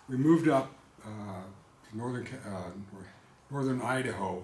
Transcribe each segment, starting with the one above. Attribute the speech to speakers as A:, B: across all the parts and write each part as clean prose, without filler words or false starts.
A: We moved up to northern Idaho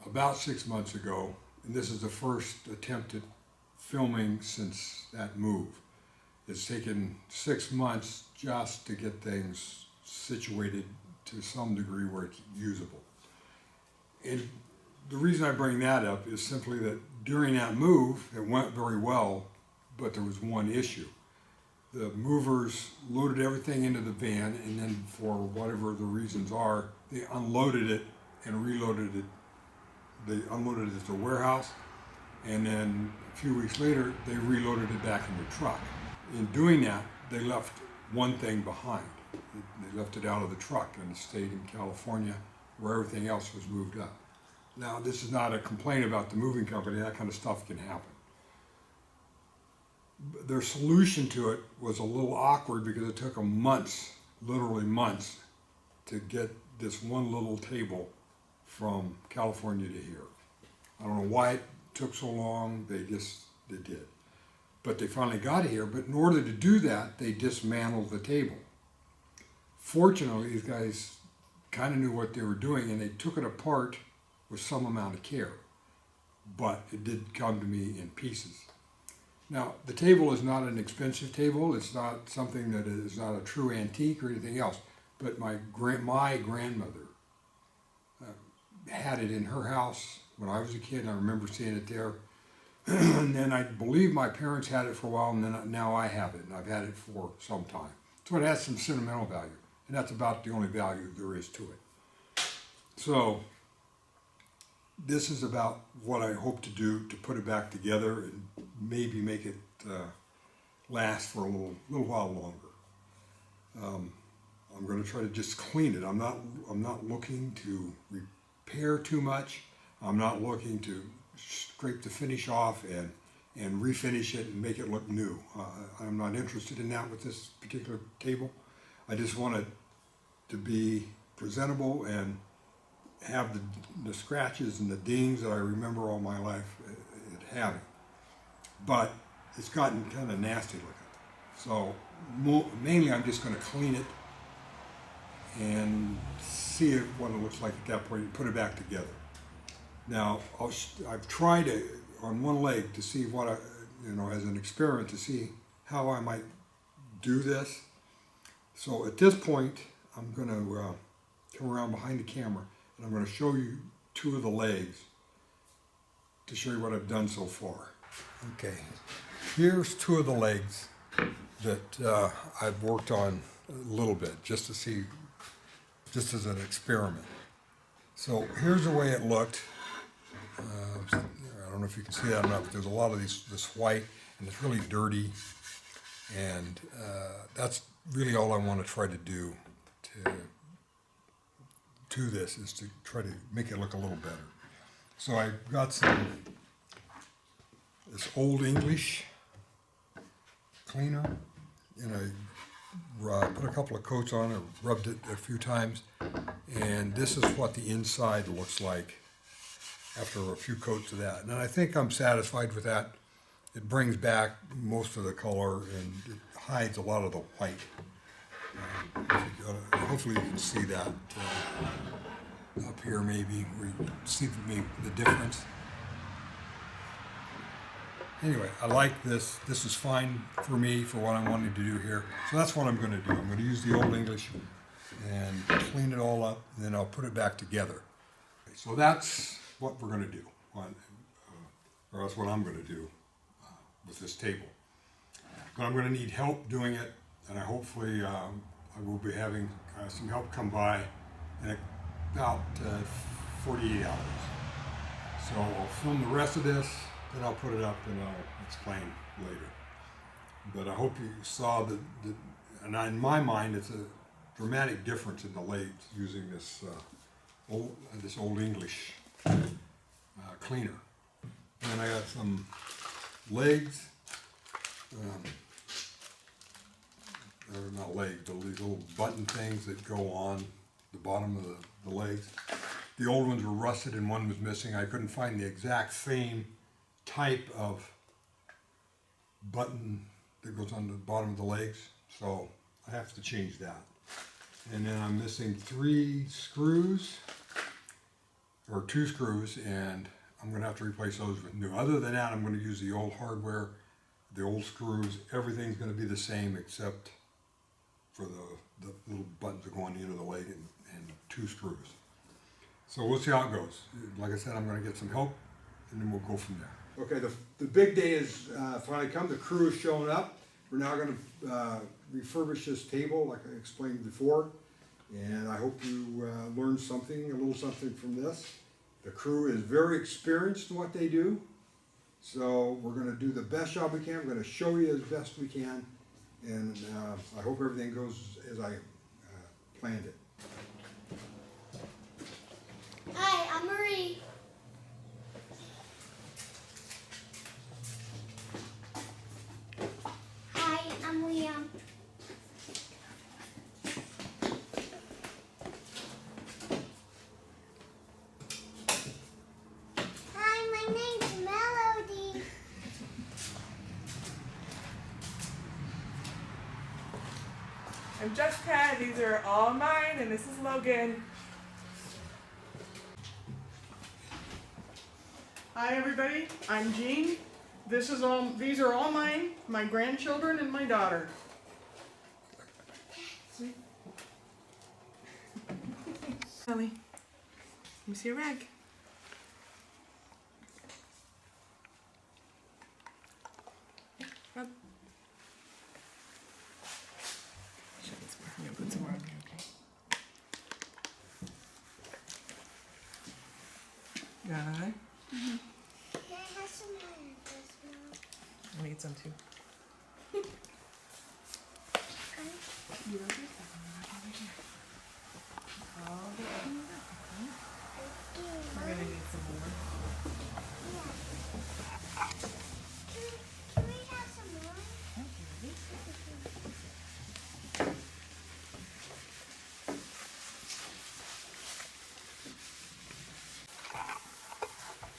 A: about 6 months ago, and this is the first attempt at filming since that move. It's taken 6 months just to get things situated to some degree where it's usable. And the reason I bring that up is simply that during that move, it went very well, but there was one issue. The movers loaded everything into the van, and then for whatever the reasons are, they unloaded it and reloaded it. They unloaded it at the warehouse, and then a few weeks later, they reloaded it back in the truck. In doing that, they left one thing behind. They left it out of the truck and stayed in California where everything else was moved up. Now, this is not a complaint about the moving company. That kind of stuff can happen. Their solution to it was a little awkward because it took them months, literally months, to get this one little table from California to here. I don't know why it took so long. They did. But they finally got it here. But in order to do that, they dismantled the table. Fortunately, these guys kind of knew what they were doing, and they took it apart with some amount of care. But it did come to me in pieces. Now, the table is not an expensive table. It's not something that is not a true antique or anything else. But my grandmother had it in her house when I was a kid. I remember seeing it there. And then I believe my parents had it for a while, and then now I have it, and I've had it for some time. So it has some sentimental value, and that's about the only value there is to it. So this is about what I hope to do to put it back together and maybe make it last for a little while longer. I'm going to try to just clean it. I'm not looking to repair too much. I'm not looking to scrape the finish off and refinish it and make it look new. I'm not interested in that with this particular table. I just want it to be presentable and have the scratches and the dings that I remember all my life it having. But it's gotten kind of nasty looking. So mainly I'm just going to clean it and see what it looks like at that point and put it back together. Now, I've tried it on one leg to see what as an experiment to see how I might do this. So at this point, I'm going to come around behind the camera and I'm going to show you two of the legs to show you what I've done so far. Okay, here's two of the legs that I've worked on a little bit just to see, just as an experiment. So here's the way it looked. I don't know if you can see that or not, but there's a lot of this white, and it's really dirty, and that's really all I want to try to do to this, is to try to make it look a little better. So I got this Old English cleaner, and I put a couple of coats on it, rubbed it a few times, and this is what the inside looks like after a few coats of that. And I think I'm satisfied with that. It brings back most of the color and it hides a lot of the white. Hopefully you can see that up here maybe, where you can see the difference. Anyway, I like this. This is fine for me for what I'm wanting to do here. So that's what I'm going to do. I'm going to use the Old English and clean it all up, and then I'll put it back together. So that's what we're going to do, or that's what I'm going to do with this table. But I'm going to need help doing it, and hopefully I will be having some help come by in about 48 hours. So I'll film the rest of this, then I'll put it up and I'll explain later. But I hope you saw that, and in my mind, it's a dramatic difference in the legs using this Old English cleaner. And I got some legs, or not legs, but these little button things that go on the bottom of the legs. The old ones were rusted and one was missing. I couldn't find the exact same type of button that goes on the bottom of the legs, so I have to change that. And then I'm missing 3 screws, or 2 screws, and I'm gonna have to replace those with new. Other than that, I'm gonna use the old hardware, the old screws. Everything's gonna be the same except for the little buttons that go on the end of the leg and 2 screws. So we'll see how it goes. Like I said, I'm gonna get some help and then we'll go from there. Okay, the big day is finally come. The crew is showing up. We're now gonna refurbish this table like I explained before. And I hope you learned something, a little something from this. The crew is very experienced in what they do. So we're gonna do the best job we can. We're gonna show you as best we can. And I hope everything goes as I planned it.
B: Hi, I'm Marie. Hi, I'm Liam. Hi, my name's Melody.
C: I'm Jessica, these are all mine, and this is Logan.
D: Hi everybody, I'm Jean. These are all mine, my grandchildren and my daughter.
C: Ellie, let me see your rag. Rub. Show me some more. I'm gonna put some more on here, okay? Got it?
B: Can I have some more of this, Mom?
C: I need some too. You don't get that one right over here. All the way up, okay? We're gonna need some more.
B: Can we have some more?
C: Okay, ready?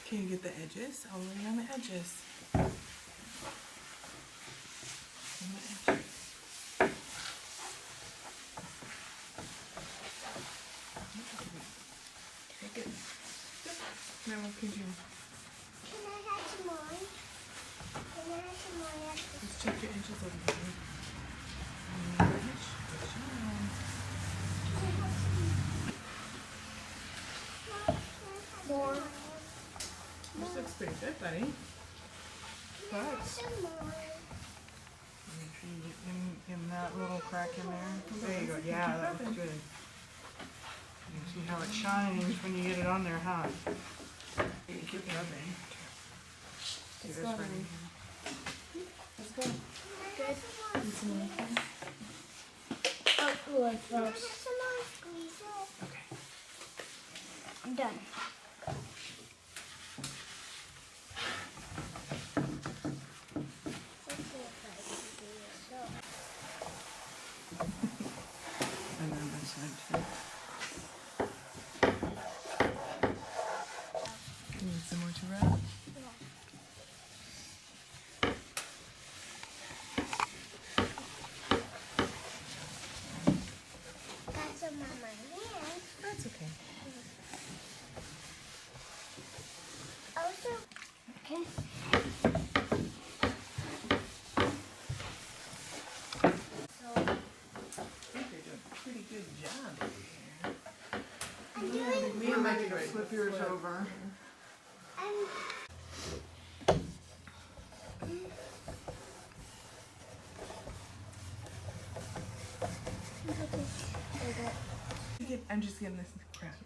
C: Can you get the edges? All the way on the edges. On the edges. Take it. Now what could you?
B: Can I have some more? Can I have some more?
C: Let's check your edges over here. Edge. Good job.
B: More.
C: This looks pretty good, buddy.
B: Can I have
C: But
B: some more?
D: Make sure you get in that little crack in there. There you go, yeah, that looks good. You see how it shines when you get it on there, huh?
C: you keep rubbing.
D: See this right here?
C: Let's go.
B: Good.
C: Need some more?
B: Oh, cool. Can I have some more squeeze it?
C: Okay.
B: I'm done. Let's see if I can do this.
D: And then this side too.
C: You need some more to rub?
B: Got some on my hands.
C: That's okay.
B: Also, okay. So,
C: I think you're doing a pretty good job over here.
B: I'm doing.
D: Me and Mikey go flip yours over.
B: I'm.
C: I'm just getting this crack.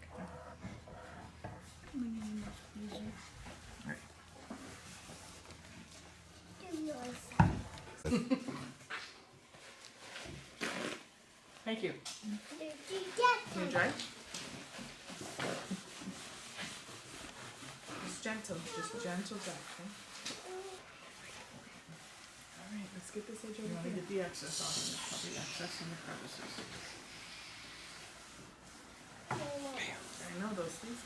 C: Alright.
B: Do yours.
D: Thank you.
B: Did you
C: Can you
B: get
C: dry? Just gentle dry, okay? Alright, let's get this edge
D: You
C: over
D: want to
C: here.
D: get the excess off, and there's probably excess in the crevices.
C: I know those things.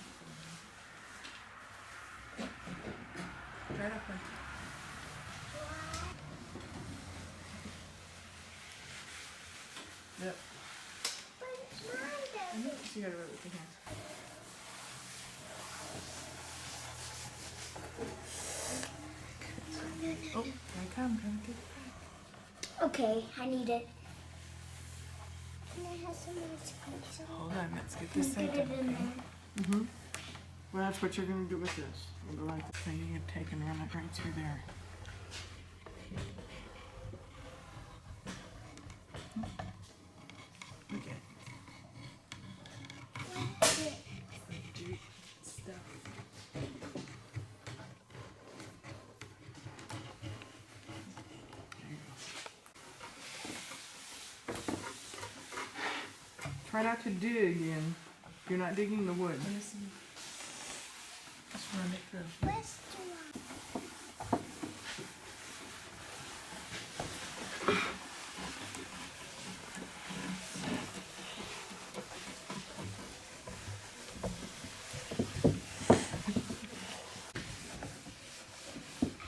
C: Dry it up then.
D: Yep.
B: But
C: You gotta rub it with your hands. Oh, here I come. Come get it.
B: Okay, I need it. Can I have some ice cream?
C: Hold on, let's get this side
B: Put it
C: done,
B: in
C: okay?
B: there.
D: Mm-hmm. Well, that's what you're gonna do with this. We'll go like the thing you take and run it right through there. Okay.
C: Stuff.
D: There you go. Try not to dig in. You're not digging the wood.
C: Let me see. Just run it through.
B: Where's the one?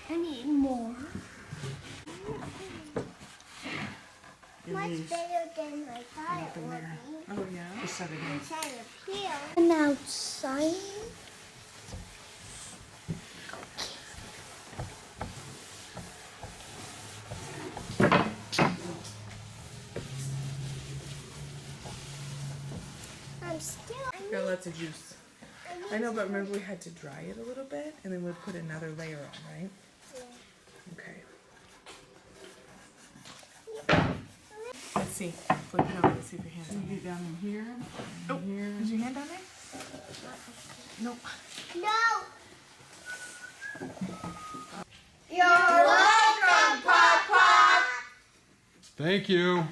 B: I need more.
D: In
B: Much
D: these.
B: better than I thought
D: Up
B: it
D: in
B: would
D: there.
B: be.
C: Oh, yeah?
D: Just set it in.
B: Inside of here. And outside. I'm still.
C: Got lots of juice. I know, but remember we had to dry it a little bit and then we'd put another layer on, right? Okay. Let's see. Flip it over. Let's see if your hand's
D: You
C: on
D: get
C: there.
D: down in here.
C: Oh,
D: And here.
C: is your hand on there? No.
B: No. You're welcome, Papa.
A: Thank you.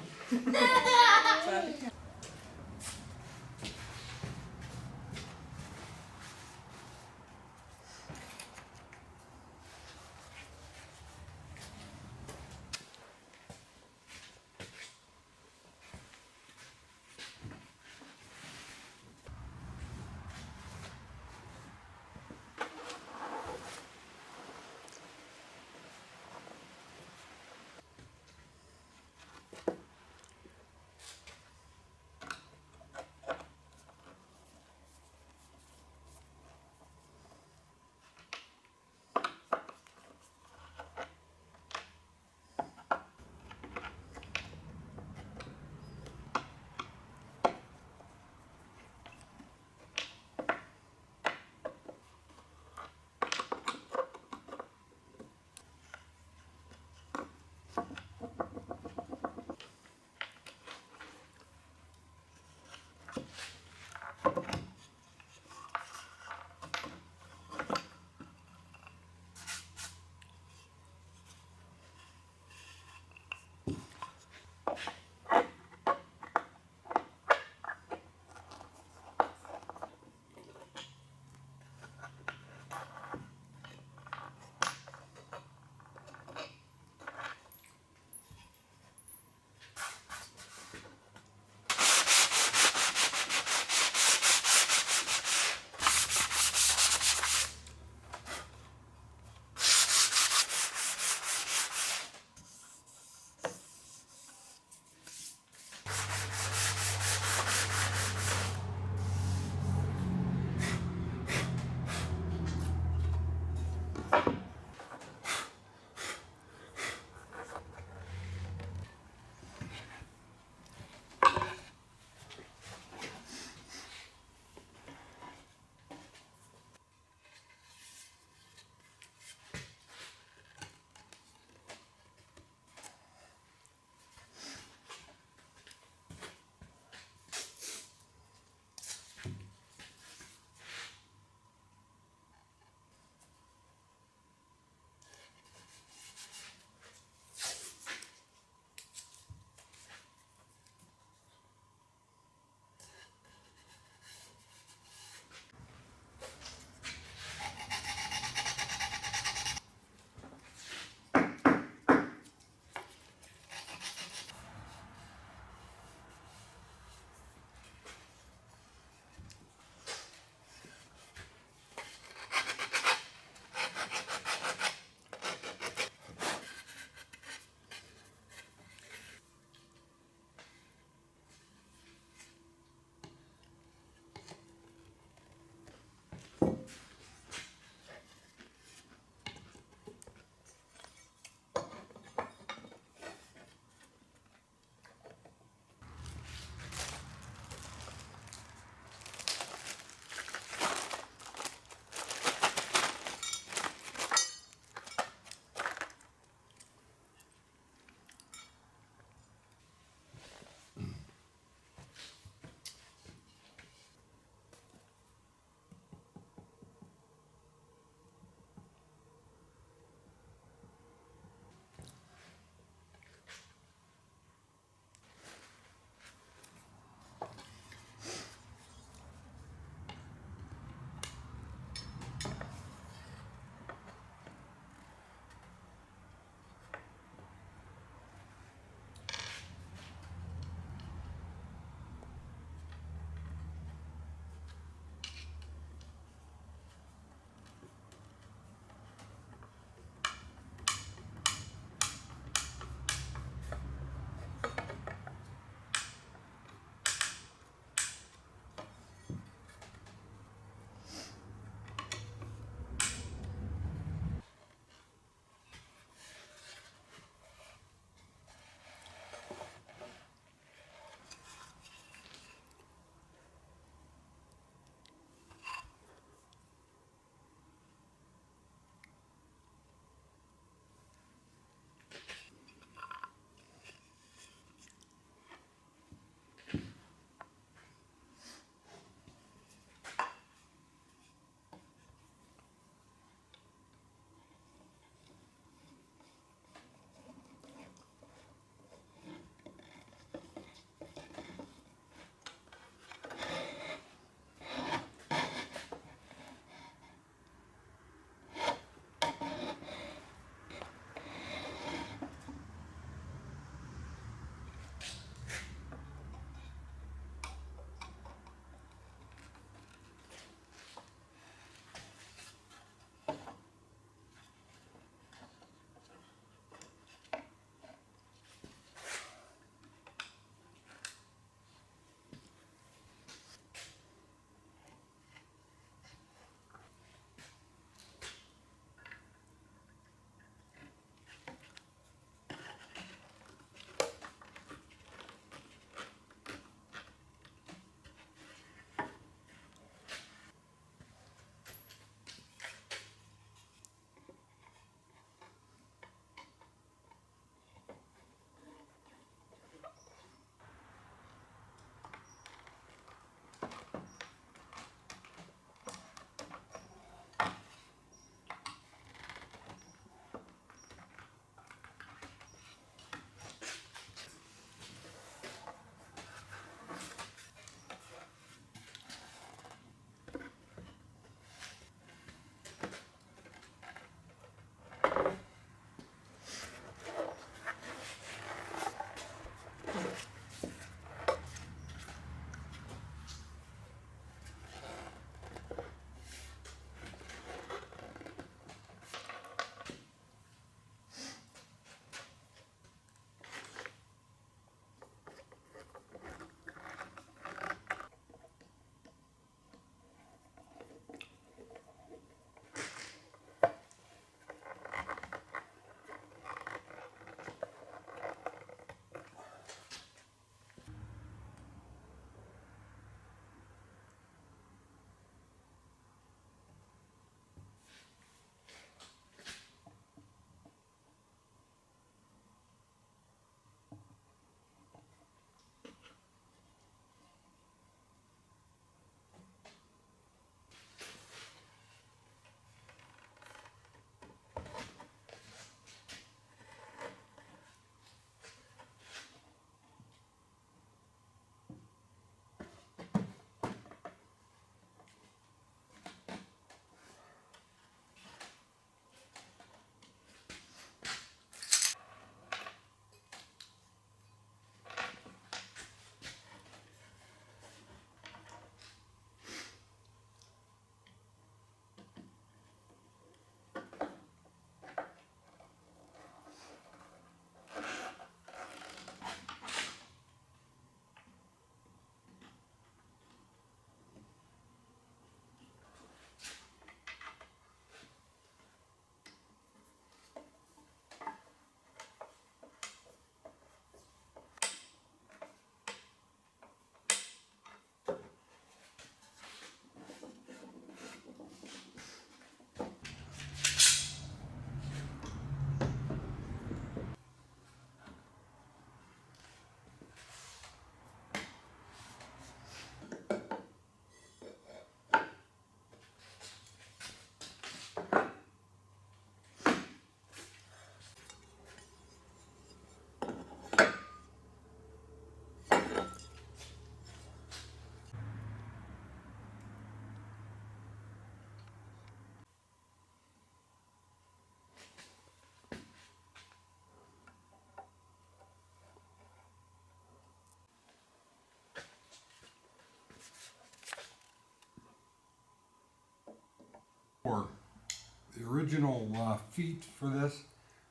A: original feet for this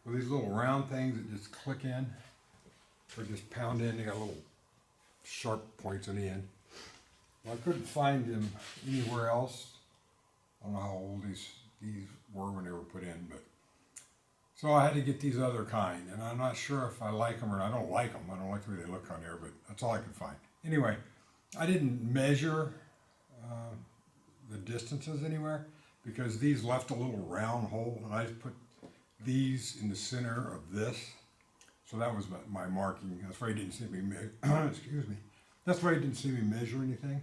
A: with these little round things that just click in or just pound in. They got little sharp points on the end. Well, I couldn't find them anywhere else. I don't know how old these were when they were put in, but so I had to get these other kind, and I'm not sure if I like them or not. I don't like them. I don't like the way they look on there, but that's all I could find. Anyway, I didn't measure the distances anywhere because these left a little round hole, and I just put these in the center of this. So that was my marking. That's why you didn't see me excuse me. That's why you didn't see me measure anything.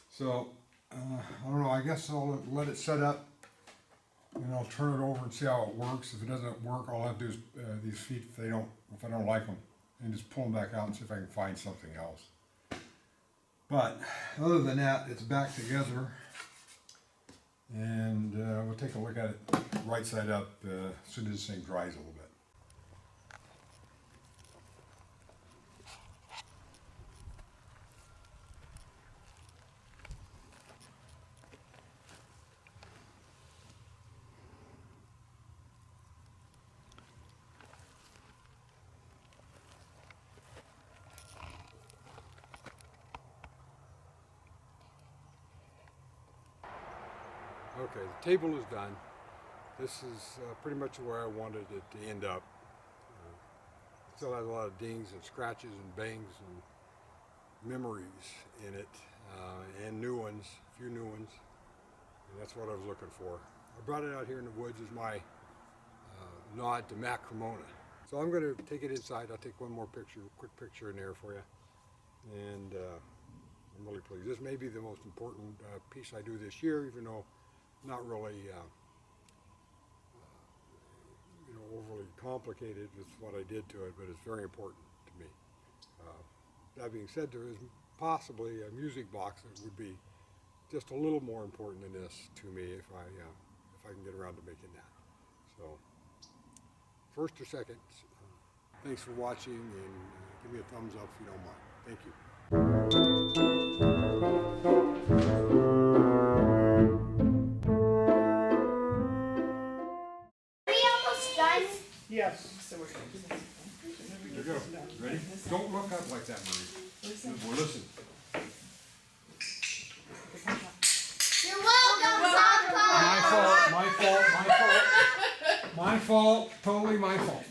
A: So I don't know. I guess I'll let it set up, and I'll turn it over and see how it works. If it doesn't work, all I have to do is these feet. If I don't like them, and just pull them back out and see if I can find something else. But other than that, it's back together, and we'll take a look at it right side up as soon as this thing dries a little bit. Okay, the table is done. This is pretty much where I wanted it to end up. Still has a lot of dings and scratches and bangs and memories in it, and new ones, a few new ones, and that's what I was looking for. I brought it out here in the woods as my nod to Matt Cremona. So I'm going to take it inside. I'll take one more picture, quick picture in there for you, and I'm really pleased. This may be the most important piece I do this year, even though not really overly complicated with what I did to it, but it's very important to me. That being said, there is possibly a music box that would be just a little more important than this to me if I can get around to making that. So first or second, thanks for watching, and give me a thumbs up if you don't mind. Thank you.
D: Yes. So we're going to do this.
A: There you go. Ready? Don't look up like that, Marie. We're listening.
B: You're welcome, Papa.
A: My fault. Totally my fault.